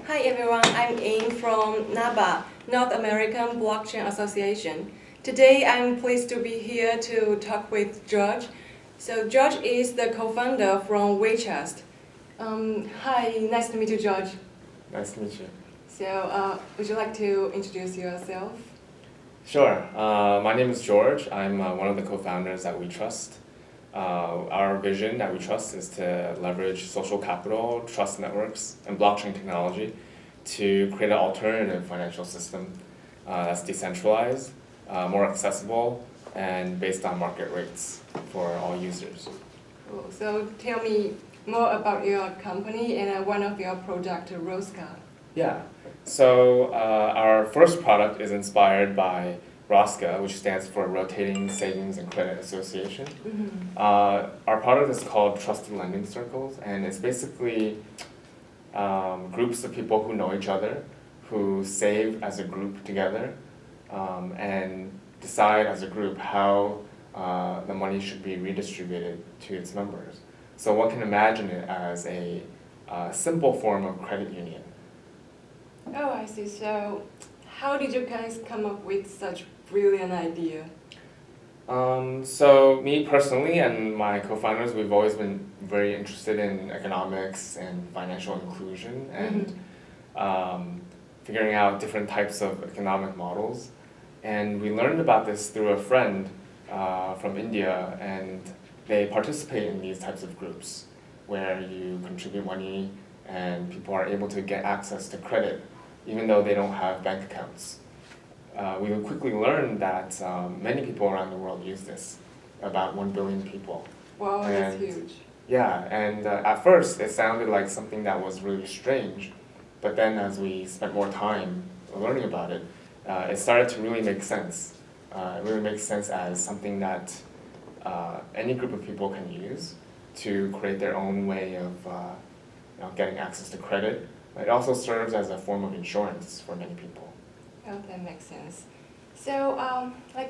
Hi everyone, I'm Aim from NABA, North American Blockchain Association. Today I'm pleased to be here to talk with George. So George is the co-founder from WeTrust. Hi, nice to meet you, George. Nice to meet you. So would you like to introduce yourself? Sure. My name is George. I'm one of the co-founders at WeTrust. Our vision at WeTrust is to leverage social capital, trust networks, and blockchain technology to create an alternative financial system that's decentralized, more accessible, and based on market rates for all users. Cool. So tell me more about your company and one of your products, Rosca. Yeah. So our first product is inspired by ROSCA, which stands for Rotating Savings and Credit Association. Mm-hmm. Our product is called Trusted Lending Circles, and it's basically groups of people who know each other, who save as a group together, and decide as a group how the money should be redistributed to its members. So one can imagine it as a simple form of credit union. Oh, I see. So how did you guys come up with such brilliant idea? So me personally and my co-founders, we've always been very interested in economics and financial inclusion and figuring out different types of economic models. And we learned about this through a friend from India, and they participate in these types of groups where you contribute money and people are able to get access to credit even though they don't have bank accounts. We quickly learned that many people around the world use this, about 1 billion people. Wow, that's huge. Yeah, and at first it sounded like something that was really strange, but then as we spent more time learning about it, it started to really make sense. It really makes sense as something that any group of people can use to create their own way of getting access to credit. It also serves as a form of insurance for many people. Oh, that makes sense. So,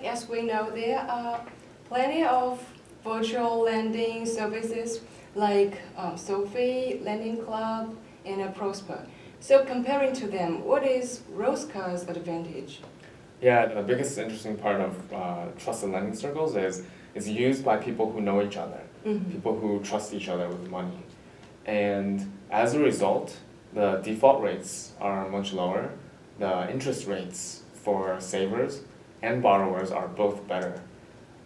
as we know, there are plenty of virtual lending services like Sophie, Lending Club, and Prosper. So, comparing to them, what is Rosca's advantage? Yeah, the biggest interesting part of trusted lending circles is it's used by people who know each other, people who trust each other with money. And as a result, the default rates are much lower. The interest rates for savers and borrowers are both better.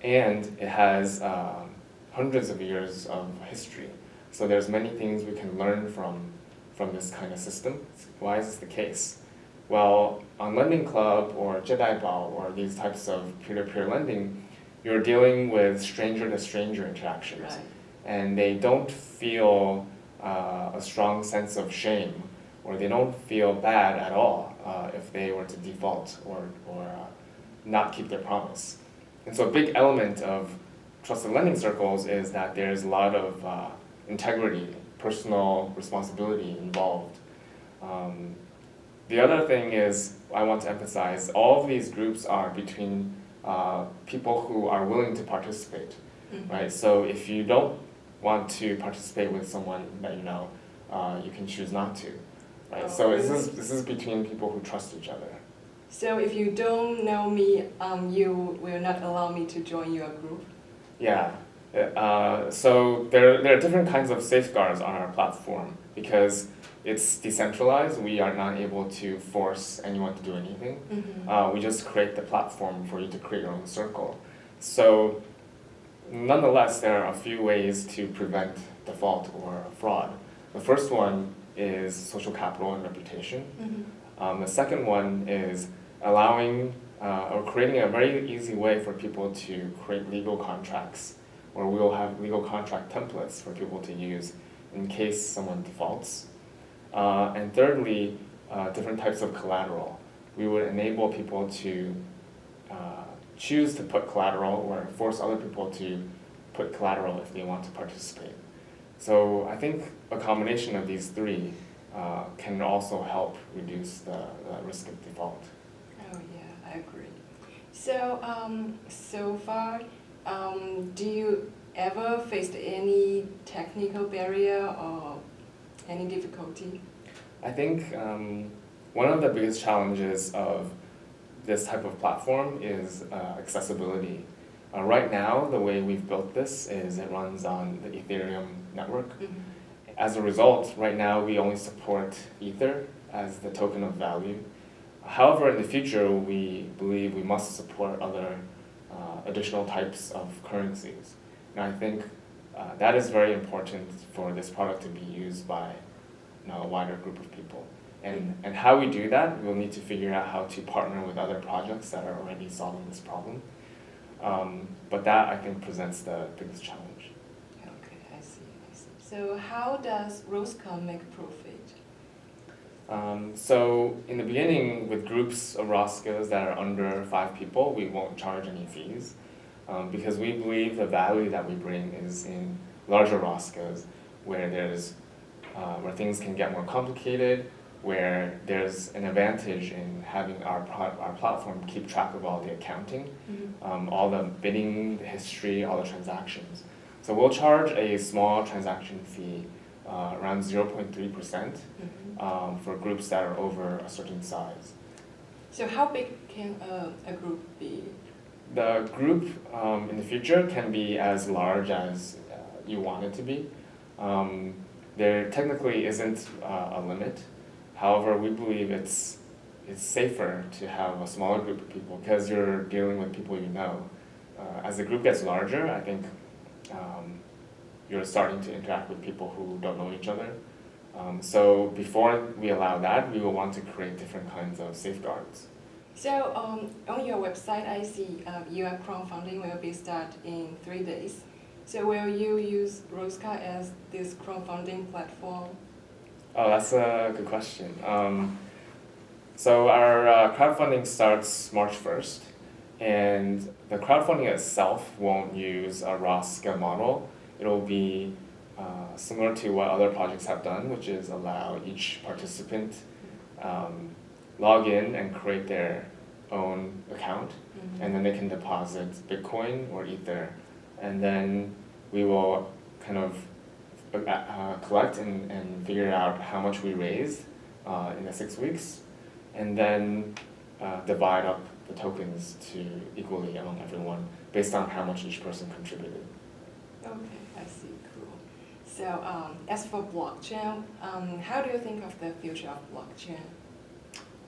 And it has hundreds of years of history. So there's many things we can learn from this kind of system. Why is this the case? Well, on Lending Club or Jedi-Bao or these types of peer-to-peer lending, you're dealing with stranger-to-stranger interactions. Right. And they don't feel a strong sense of shame, or they don't feel bad at all if they were to default or not keep their promise. And so a big element of trusted lending circles is that there's a lot of integrity, personal responsibility involved. The other thing is, I want to emphasize, all of these groups are between people who are willing to participate, right? So if you don't want to participate with someone that you know, you can choose not to, right? So this is between people who trust each other. So if you don't know me, you will not allow me to join your group? Yeah. So there are different kinds of safeguards on our platform because it's decentralized. We are not able to force anyone to do anything. We just create the platform for you to create your own circle. So nonetheless, there are a few ways to prevent default or fraud. The first one is social capital and reputation. The second one is allowing or creating a very easy way for people to create legal contracts, or we'll have legal contract templates for people to use in case someone defaults. And thirdly, different types of collateral. We would enable people to choose to put collateral or force other people to put collateral if they want to participate. So I think a combination of these three can also help reduce the risk of default. Oh yeah, I agree. So, so far, do you ever faced any technical barrier or any difficulty? I think one of the biggest challenges of this type of platform is accessibility. Right now, the way we've built this is it runs on the Ethereum network. As a result, right now we only support Ether as the token of value. However, in the future, we believe we must support other additional types of currencies. And I think that is very important for this product to be used by a wider group of people. And how we do that, we'll need to figure out how to partner with other projects that are already solving this problem. But that, I think, presents the biggest challenge. Okay, I see. So how does Rosca make profit? So in the beginning, with groups of Roscas that are under 5 people, we won't charge any fees because we believe the value that we bring is in larger Roscas where where things can get more complicated, where there's an advantage in having our platform keep track of all the accounting, all the bidding, the history, all the transactions. So we'll charge a small transaction fee, around 0.3%, for groups that are over a certain size. So how big can a group be? The group in the future can be as large as you want it to be. There technically isn't a limit. However, we believe it's safer to have a smaller group of people because you're dealing with people you know. As the group gets larger, I think you're starting to interact with people who don't know each other. So before we allow that, we will want to create different kinds of safeguards. So on your website, I see your crowdfunding will be started in 3 days. So will you use Rosca as this crowdfunding platform? Oh, that's a good question. So our crowdfunding starts March 1st, and the crowdfunding itself won't use a Rosca model. It'll be similar to what other projects have done, which is allow each participant log in and create their own account, and then they can deposit Bitcoin or Ether, and then we will kind of collect and figure out how much we raised in the 6 weeks, and then divide up the tokens to equally among everyone based on how much each person contributed. Okay, I see. Cool. So as for blockchain, how do you think of the future of blockchain?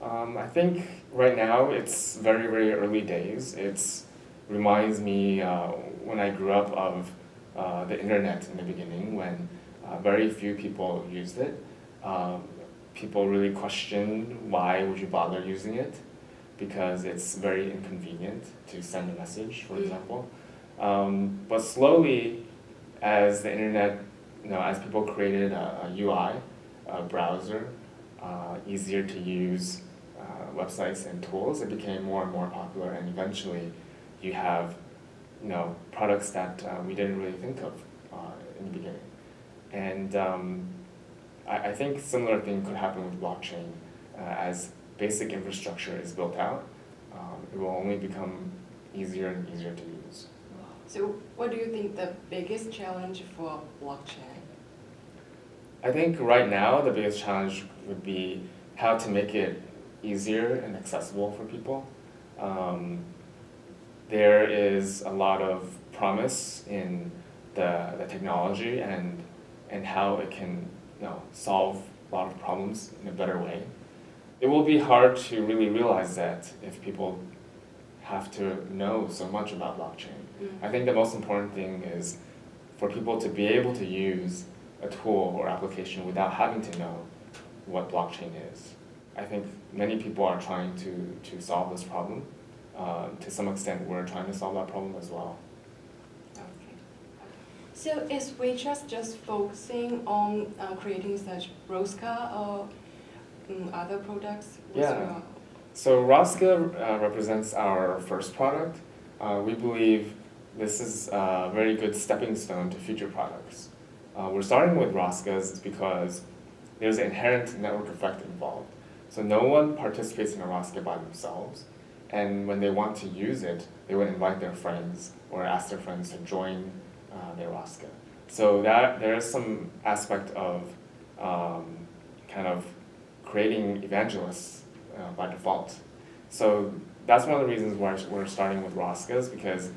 I think right now it's very, very early days. It reminds me when I grew up of the internet in the beginning when very few people used it. People really questioned why would you bother using it because it's very inconvenient to send a message, for example. But slowly, as the internet, as people created a UI, a browser, easier to use websites and tools, it became more and more popular, and eventually you have products that we didn't really think of in the beginning. And I think similar thing could happen with blockchain. As basic infrastructure is built out, it will only become easier and easier to use. So what do you think the biggest challenge for blockchain? I think right now the biggest challenge would be how to make it easier and accessible for people. There is a lot of promise in the technology and how it can solve a lot of problems in a better way. It will be hard to really realize that if people have to know so much about blockchain. I think the most important thing is for people to be able to use a tool or application without having to know what blockchain is. I think many people are trying to solve this problem. To some extent, we're trying to solve that problem as well. Okay. So is WeTrust just focusing on creating such Rosca or other products? Yeah. So Rosca represents our first product. We believe this is a very good stepping stone to future products. We're starting with Roscas because there's an inherent network effect involved. So no one participates in a Rosca by themselves, and when they want to use it, they would invite their friends or ask their friends to join their Rosca. So that there is some aspect of kind of creating evangelists by default. So that's one of the reasons why we're starting with Roscas, because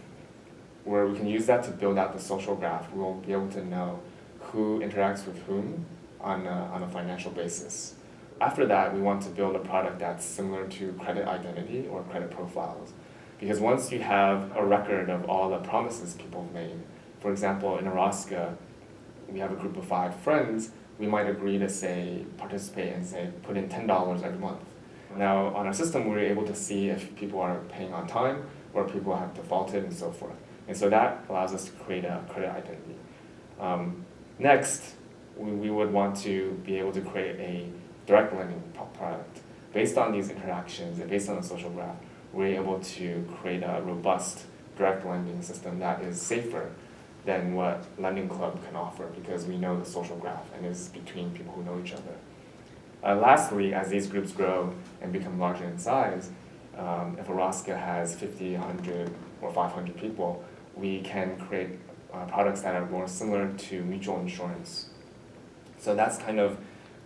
where we can use that to build out the social graph. We'll be able to know who interacts with whom on a financial basis. After that, we want to build a product that's similar to credit identity or credit profiles. Because once you have a record of all the promises people have made, for example, in a Rosca, we have a group of 5 friends, we might agree to say, participate and say, put in $10 every month. Now, on our system, we're able to see if people are paying on time or people have defaulted and so forth. And so that allows us to create a credit identity. Next, we would want to be able to create a direct lending product. Based on these interactions and based on the social graph, we're able to create a robust direct lending system that is safer than what Lending Club can offer, because we know the social graph and it's between people who know each other. Lastly, as these groups grow and become larger in size, if a Rosca has 50, 100, or 500 people, we can create products that are more similar to mutual insurance. So that's kind of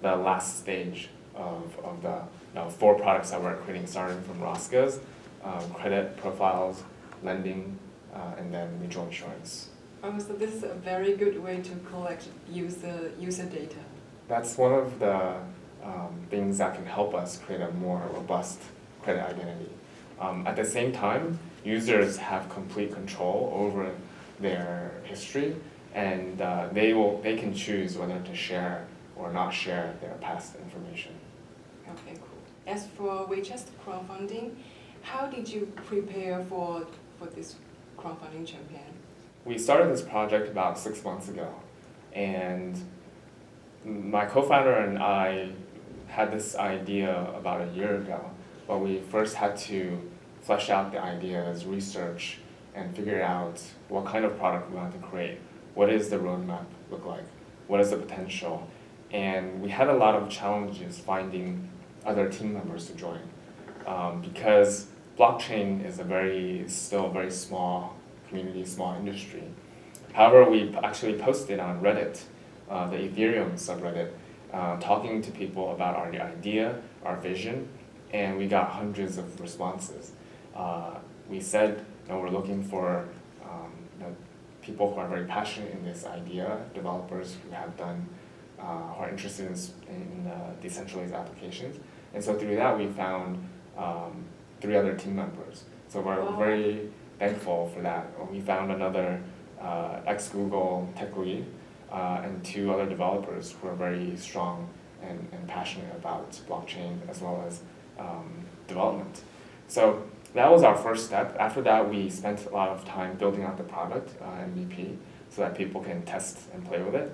the last stage of the 4 products that we're creating, starting from Roscas, credit profiles, lending, and then mutual insurance. Oh, so this is a very good way to collect user data. That's one of the things that can help us create a more robust credit identity. At the same time, users have complete control over their history, and they can choose whether to share or not share their past information. Okay, cool. As for WeTrust crowdfunding, how did you prepare for this crowdfunding campaign? We started this project about 6 months ago, and my co-founder and I had this idea about a year ago, but we first had to flesh out the ideas, research, and figure out what kind of product we wanted to create. What does the roadmap look like? What is the potential? And we had a lot of challenges finding other team members to join, because blockchain is still a very small community, small industry. However, we actually posted on Reddit, the Ethereum subreddit, talking to people about our idea, our vision, and we got hundreds of responses. We said, we're looking for people who are very passionate in this idea, developers who have done, who are interested in decentralized applications. And so through that, we found 3 other team members. So we're very thankful for that. We found another ex-Google tech lead and 2 other developers who are very strong and passionate about blockchain as well as development. So that was our first step. After that, we spent a lot of time building out the product, MVP, so that people can test and play with it.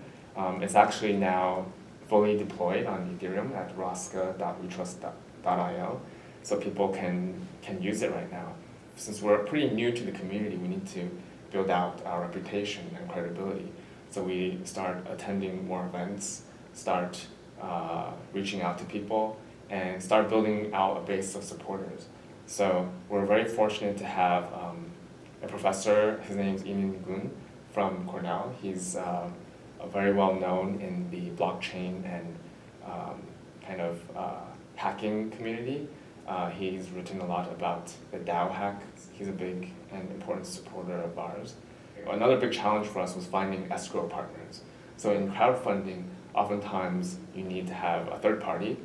It's actually now fully deployed on Ethereum at rosca.wetrust.io, so people can use it right now. Since we're pretty new to the community, we need to build out our reputation and credibility. So we start attending more events, start reaching out to people, and start building out a base of supporters. So we're very fortunate to have a professor, his name is Imin Gun from Cornell. He's very well known in the blockchain and hacking community. He's written a lot about the DAO hack. He's a big and important supporter of ours. Another big challenge for us was finding escrow partners. So in crowdfunding, oftentimes you need to have a third party,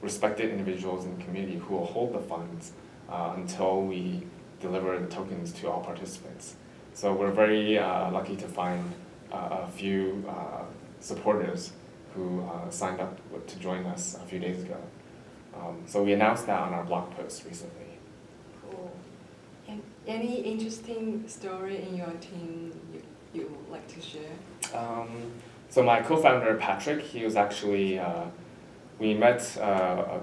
respected individuals in the community who will hold the funds until we deliver the tokens to all participants. So we're very lucky to find a few supporters who signed up to join us a few days ago. So we announced that on our blog post recently. Cool. And any interesting story in your team you would like to share? So my co-founder, Patrick, he was actually, we met a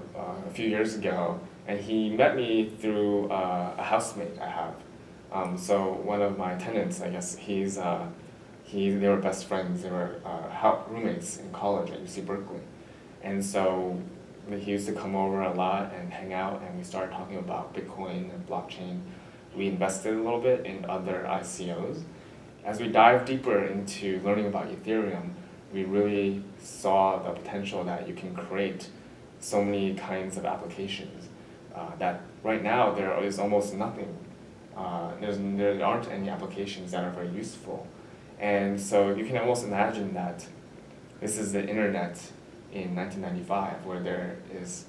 few years ago, and he met me through a housemate I have. So one of my tenants, I guess, they were best friends. They were roommates in college at UC Berkeley. And so he used to come over a lot and hang out, and we started talking about Bitcoin and blockchain. We invested a little bit in other ICOs. As we dive deeper into learning about Ethereum, we really saw the potential that you can create so many kinds of applications that right now there is almost nothing. There aren't any applications that are very useful. And so you can almost imagine that this is the internet in 1995, where there is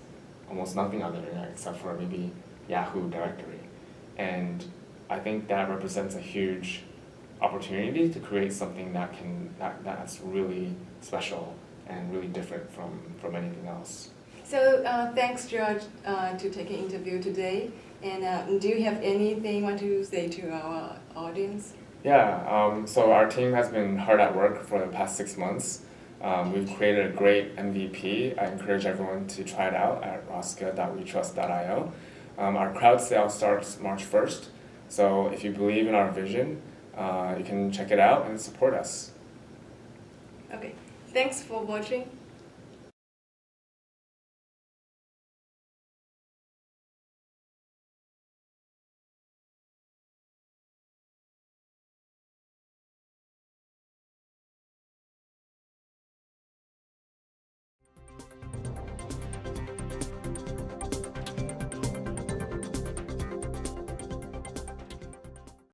almost nothing on the internet except for maybe Yahoo directory. And I think that represents a huge opportunity to create something that's really special and really different from anything else. So thanks, George, to taking interview today. And do you have anything you want to say to our audience? Yeah, so our team has been hard at work for the past 6 months. We've created a great MVP. I encourage everyone to try it out at roska.wetrust.io. Our crowd sale starts March 1st, so if you believe in our vision, you can check it out and support us. Okay, thanks for watching.